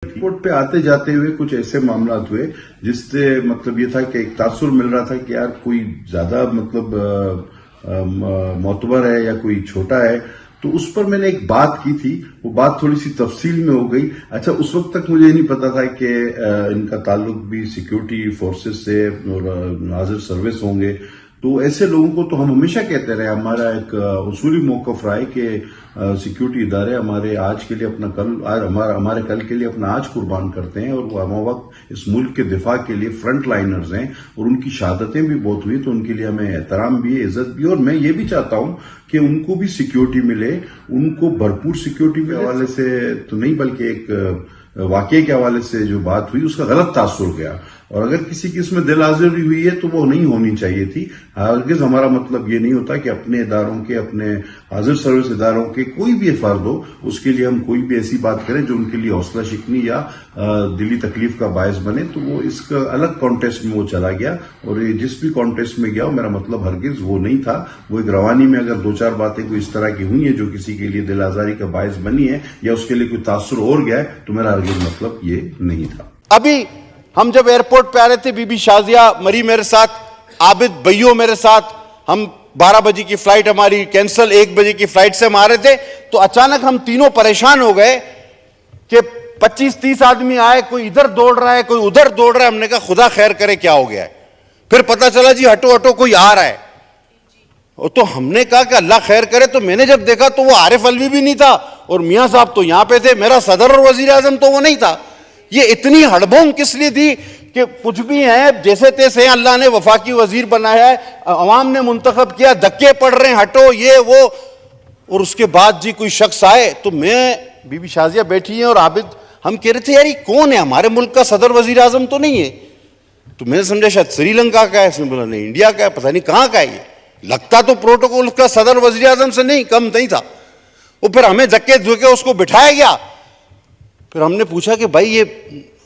Airport पे आते जाते हुए कुछ ऐसे मामला हुए जिससे मतलब ये था कि एक तासुर मिल रहा था कि यार कोई ज्यादा मतलब मोतबर है या कोई छोटा है। तो उस पर मैंने एक बात की थी, वो बात थोड़ी सी तफसील में हो गई। अच्छा, उस वक्त तक मुझे नहीं पता था कि इनका ताल्लुक भी सिक्योरिटी फोर्सेस से और नाजिर सर्विस होंगे। तो ऐसे लोगों को तो हम हमेशा कहते रहे, हमारा एक उसूली मौकफ रहा है कि सिक्योरिटी इदारे हमारे आज के लिए अपना कल, हमारे कल के लिए अपना आज कुर्बान करते हैं और वो हम वक्त इस मुल्क के दिफा के लिए फ्रंट लाइनर्स हैं और उनकी शहादतें भी बहुत हुई, तो उनके लिए हमें एहतराम भी है, इज्जत भी। और मैं ये भी चाहता हूं कि उनको भी सिक्योरिटी मिले, उनको भरपूर सिक्योरिटी के हवाले से तो नहीं बल्कि एक वाकये के हवाले से जो बात हुई उसका गलत तासुर गया। और अगर किसी की इसमें दिल आज़री हुई है तो वो नहीं होनी चाहिए थी। हरगिज़ हमारा मतलब ये नहीं होता कि अपने इदारों के, अपने हाजिर सर्विस इदारों के कोई भी फर्द हो उसके लिए हम कोई भी ऐसी बात करें जो उनके लिए हौसला शिकनी या दिली तकलीफ का बायस बने। तो वो इसका अलग कॉन्टेस्ट में वो चला गया और ये जिस भी कॉन्टेस्ट में गया मेरा मतलब हरगिज़ वो नहीं था। वो एक रवानी में अगर दो चार बातें कोई इस तरह की हुई है जो किसी के लिए दिल आज़ारी का बायस बनी है या उसके लिए कोई तासुर और गया है, तो मेरा हरगिज़ मतलब ये नहीं था। अभी हम जब एयरपोर्ट पे आ रहे थे, बीबी शाजिया मरी मेरे साथ, आबिद भैयो मेरे साथ, हम 12 बजे की फ्लाइट हमारी कैंसिल, 1 बजे की फ्लाइट से हम आ रहे थे, तो अचानक हम तीनों परेशान हो गए कि 25-30 आदमी आए, कोई इधर दौड़ रहा है, कोई उधर दौड़ रहा है। हमने कहा खुदा खैर करे क्या हो गया है। फिर पता चला जी हटो हटो कोई आ रहा है। तो हमने कहा कि अल्लाह खैर करे। तो मैंने जब देखा तो वो आरिफ अलवी भी नहीं था और मियां साहब तो यहां पे थे, मेरा सदर और वजीर आजम तो वो नहीं था। ये इतनी हड़बोंग किस लिए थी कि कुछ भी है जैसे तैसे हैं, अल्लाह ने वफाकी वजीर बनाया है, अवाम ने मुंतखब किया, धक्के पड़ रहे हैं, हटो ये वो। और उसके बाद जी कोई शख्स आए तो मैं, बीबी शाजिया बैठी है और आबिद, हम कह रहे थे यार ये कौन है, हमारे मुल्क का सदर वजीर आजम तो नहीं है। तो मैंने समझा शायद श्रीलंका का है, इसने बोला नहीं इंडिया का है, पता नहीं कहां का है ये। लगता तो प्रोटोकॉल का सदर वजीर आजम से नहीं कम नहीं था। वो फिर हमें धक्के धुके उसको बिठाया गया। फिर हमने पूछा कि भाई ये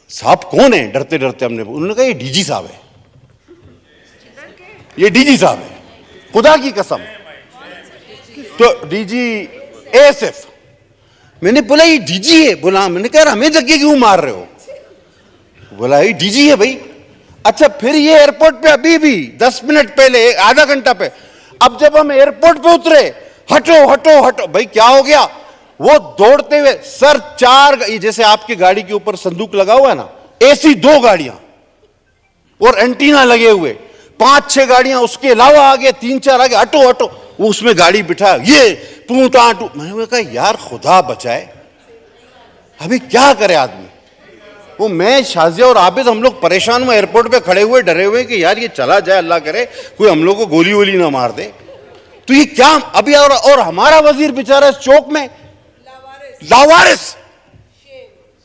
साहब कौन है, डरते डरते हमने, उन्होंने कहा ये डीजी साहब है, ये डीजी साहब है, खुदा की कसम। तो डीजी एएसएफ। मैंने बोला ये डीजी है, बोला मैंने कहा हमें धक्के क्यों मार रहे हो, बोला ये डीजी है भाई। अच्छा, फिर ये एयरपोर्ट पे अभी भी 10 मिनट पहले, आधा घंटा पे, अब जब हम एयरपोर्ट पे उतरे, हटो हटो हटो, भाई क्या हो गया। वो दौड़ते हुए सर 4, जैसे आपकी गाड़ी के ऊपर संदूक लगा हुआ है ना, ऐसी 2 गाड़ियां और एंटीना लगे हुए, 5-6 गाड़ियां उसके अलावा आगे, 3-4 आगे, हटो हटो। वो उसमें गाड़ी बिठा, ये टूटा टू। मैंने कहा यार खुदा बचाए, अभी क्या करे आदमी। वो मैं, शाजिया और आबिद हम लोग परेशान हुए, एयरपोर्ट पे खड़े हुए डरे हुए कि यार ये चला जाए, अल्लाह करे कोई हम लोग को गोली वोली ना मार दे। तो ये क्या अभी, और हमारा वजीर बेचारा इस चौक में लावारिस,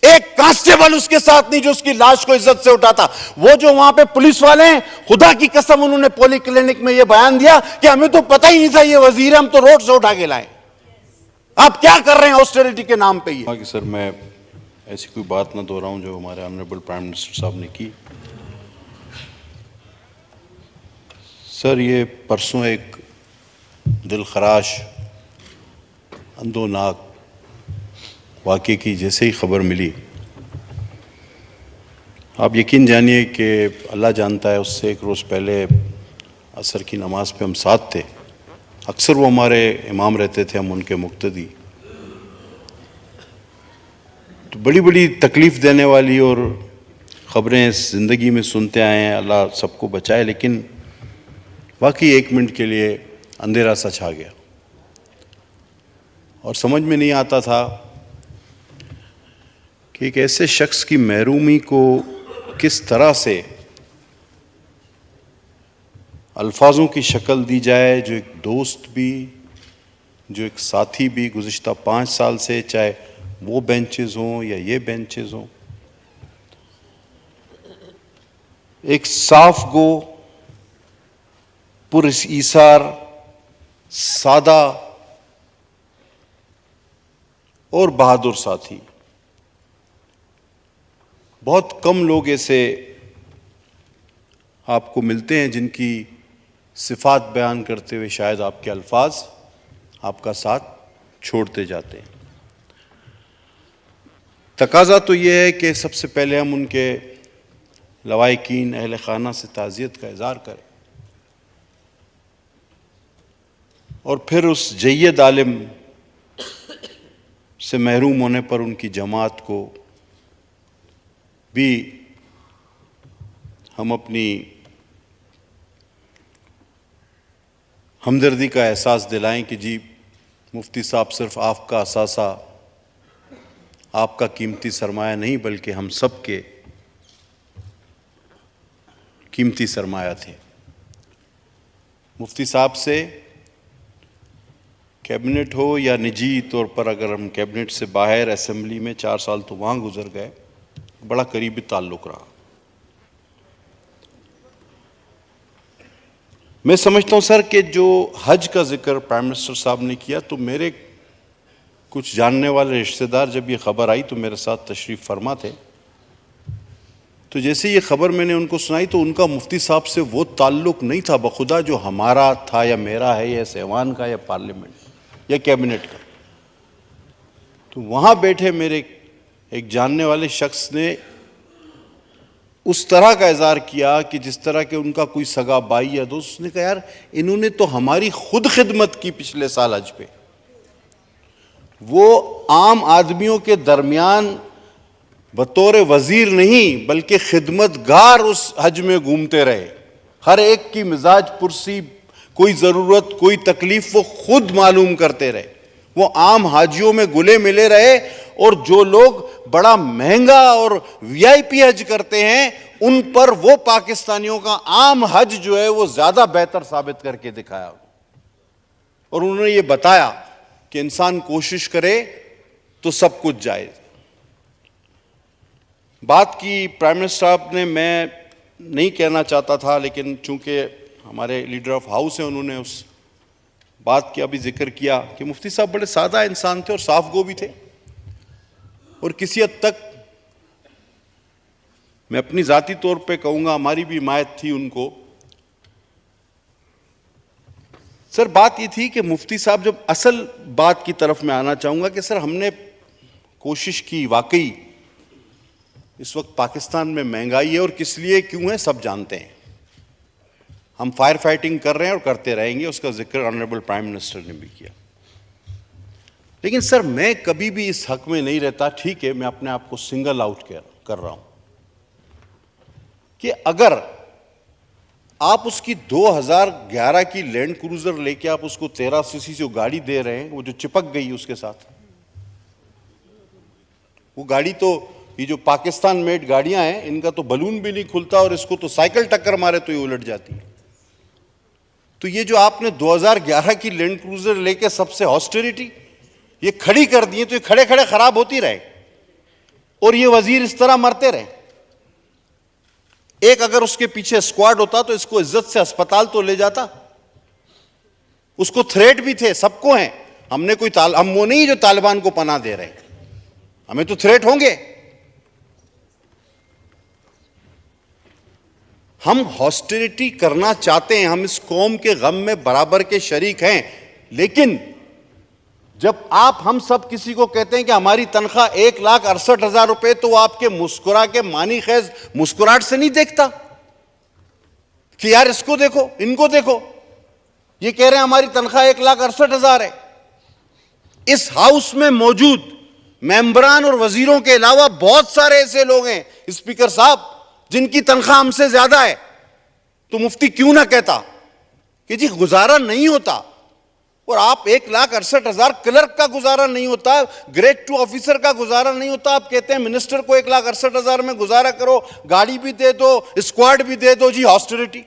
एक कांस्टेबल उसके साथ नहीं जो उसकी लाश को इज्जत से उठाता। वो जो वहां पे पुलिस वाले हैं, खुदा की कसम उन्होंने पॉली क्लिनिक में ये बयान दिया कि हमें तो पता ही नहीं था ये वजीर है, हम तो रोड से उठा के लाए। आप क्या कर रहे हैं ऑस्टेरिटी के नाम पे ये। सर मैं ऐसी कोई बात ना दोहराऊं जो हमारे ऑनरेबल प्राइम मिनिस्टर साहब ने की। सर ये परसों एक दिलखराश, अंदोनाक वाक़े की जैसे ही खबर मिली, आप यकीन जानिए कि अल्लाह जानता है उससे 1 रोज़ पहले असर की नमाज पे हम साथ थे। अक्सर वो हमारे इमाम रहते थे, हम उनके मुक्तदी। तो बड़ी बड़ी तकलीफ़ देने वाली और ख़बरें ज़िंदगी में सुनते आए हैं, अल्लाह सबको बचाए। लेकिन वाकई 1 मिनट के लिए अंधेरा सा छा गया और समझ में नहीं आता था कि एक ऐसे शख्स की महरूमी को किस तरह से अल्फाजों की शक्ल दी जाए, जो एक दोस्त भी, जो एक साथी भी गुज़िश्ता 5 साल से, चाहे वो बेंचेस हों या ये बेंचेस हों, एक साफ गो, पुरईसार, सादा और बहादुर साथी। बहुत कम लोग ऐसे आपको मिलते हैं जिनकी सिफात बयान करते हुए शायद आपके अल्फाज आपका साथ छोड़ते जाते हैं। तकाजा तो ये है कि सबसे पहले हम उनके लवाहिकीन अहल खाना से ताज़ियत का इज़हार करें और फिर उस जय्यद आलिम से महरूम होने पर उनकी जमात को भी हम अपनी हमदर्दी का एहसास दिलाएं कि जी मुफ्ती साहब सिर्फ आपका असासा, आपका कीमती सरमाया नहीं बल्कि हम सब के कीमती सरमाया थे। मुफ्ती साहब से कैबिनेट हो या निजी तौर पर, अगर हम कैबिनेट से बाहर असेंबली में 4 साल तो वहाँ गुजर गए, बड़ा करीबी ताल्लुक़ रहा। मैं समझता हूँ सर कि जो हज का जिक्र प्राइम मिनिस्टर साहब ने किया, तो मेरे कुछ जानने वाले रिश्तेदार जब ये ख़बर आई तो मेरे साथ तशरीफ़ फरमा थे, तो जैसे ये ख़बर मैंने उनको सुनाई तो उनका मुफ्ती साहब से वो ताल्लुक़ नहीं था बखुदा जो हमारा था या मेरा है या सेवान का या पार्लियामेंट या कैबिनेट का। तो वहाँ बैठे मेरे एक जानने वाले शख्स ने उस तरह का इज़हार किया कि जिस तरह के उनका कोई सगा भाई या दोस्त। उसने कहा यार इन्होंने तो हमारी खुद खिदमत की पिछले साल हज पे, वो आम आदमियों के दरमियान बतौर वजीर नहीं बल्कि खिदमतगार उस हज में घूमते रहे, हर एक की मिजाज पुरसी, कोई ज़रूरत कोई तकलीफ वो खुद मालूम करते रहे, वो आम हाजियों में गुले मिले रहे, और जो लोग बड़ा महंगा और वीआईपी हज करते हैं उन पर वो पाकिस्तानियों का आम हज जो है वो ज्यादा बेहतर साबित करके दिखाया। और उन्होंने ये बताया कि इंसान कोशिश करे तो सब कुछ जायज। बात की प्राइम मिनिस्टर साहब ने, मैं नहीं कहना चाहता था लेकिन चूंकि हमारे लीडर ऑफ हाउस हैं उन्होंने उस बात की अभी जिक्र किया कि मुफ्ती साहब बड़े सादा इंसान थे और साफ गो भी थे, और किसी हद तक मैं अपनी जाती तौर पे कहूंगा हमारी भी हिमायत थी उनको। सर बात ये थी कि मुफ्ती साहब, जब असल बात की तरफ मैं आना चाहूंगा कि सर हमने कोशिश की, वाकई इस वक्त पाकिस्तान में महंगाई है और किस लिए क्यों है सब जानते हैं, हम फायर फाइटिंग कर रहे हैं और करते रहेंगे, उसका जिक्र ऑनरेबल प्राइम मिनिस्टर ने भी किया। लेकिन सर मैं कभी भी इस हक में नहीं रहता, ठीक है मैं अपने आप को सिंगल आउट कर रहा हूं, कि अगर आप उसकी 2011 की लैंड क्रूजर लेके आप उसको 13 सीसी जो गाड़ी दे रहे हैं, वो जो चिपक गई उसके साथ, वो गाड़ी तो ये जो पाकिस्तान मेड गाड़ियां हैं इनका तो बलून भी नहीं खुलता, और इसको तो साइकिल टक्कर मारे तो ये उलट जाती है। तो ये जो आपने 2011 की लैंड क्रूजर लेके सबसे ऑस्टेरिटी ये खड़ी कर दी है, तो ये खड़े खड़े खराब होती रहे और ये वजीर इस तरह मरते रहे। एक अगर उसके पीछे स्क्वाड होता तो इसको इज्जत से अस्पताल तो ले जाता, उसको थ्रेट भी थे, सबको हैं, हमने कोई हम वो नहीं जो तालिबान को पनाह दे रहे हैं, हमें तो थ्रेट होंगे। हम हॉस्टिलिटी करना चाहते हैं, हम इस कौम के गम में बराबर के शरीक हैं, लेकिन जब आप हम सब किसी को कहते हैं कि हमारी तनख्वाह 1,68,000 रुपए, तो वो आपके मुस्कुरा के मानी खैज मुस्कुराहट से नहीं देखता कि यार इसको देखो इनको देखो, ये कह रहे हैं हमारी तनख्वाह 1,68,000 है। इस हाउस में मौजूद मेंबरान और वजीरों के अलावा बहुत सारे ऐसे लोग हैं स्पीकर साहब जिनकी तनख्वाह हमसे ज्यादा है, तो मुफ्ती क्यों ना कहता कि जी गुजारा नहीं होता, और आप 1,68,000 क्लर्क का गुजारा नहीं होता, ग्रेड 2 ऑफिसर का गुजारा नहीं होता, आप कहते हैं मिनिस्टर को 1,68,000 में गुजारा करो, गाड़ी भी दे दो, स्क्वाड भी दे दो, जी हॉस्टिलिटी।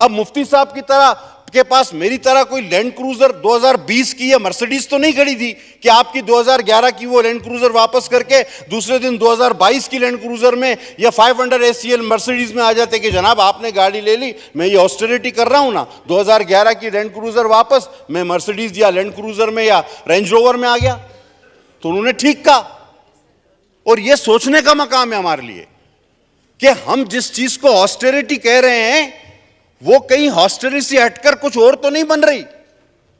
अब मुफ्ती साहब की तरह के पास मेरी तरह कोई लैंड क्रूजर 2020 की या मर्सिडीज तो नहीं खड़ी थी कि आपकी 2011 की वो लैंड क्रूजर वापस करके दूसरे दिन 2022 की लैंड क्रूजर में या 500 ACL मर्सिडीज में आ जाते कि जनाब आपने गाड़ी ले ली, मैं ये ऑस्टेरिटी कर रहा हूं ना, 2011 की लैंड क्रूजर वापस, मैं मर्सिडीज या लैंड क्रूजर में या रेंज रोवर में आ गया। तो उन्होंने ठीक कहा, और ये सोचने का मकाम है हमारे लिए कि हम जिस चीज को ऑस्टेरिटी कह रहे हैं वो कहीं हॉस्टेरिटी से हटकर कुछ और तो नहीं बन रही।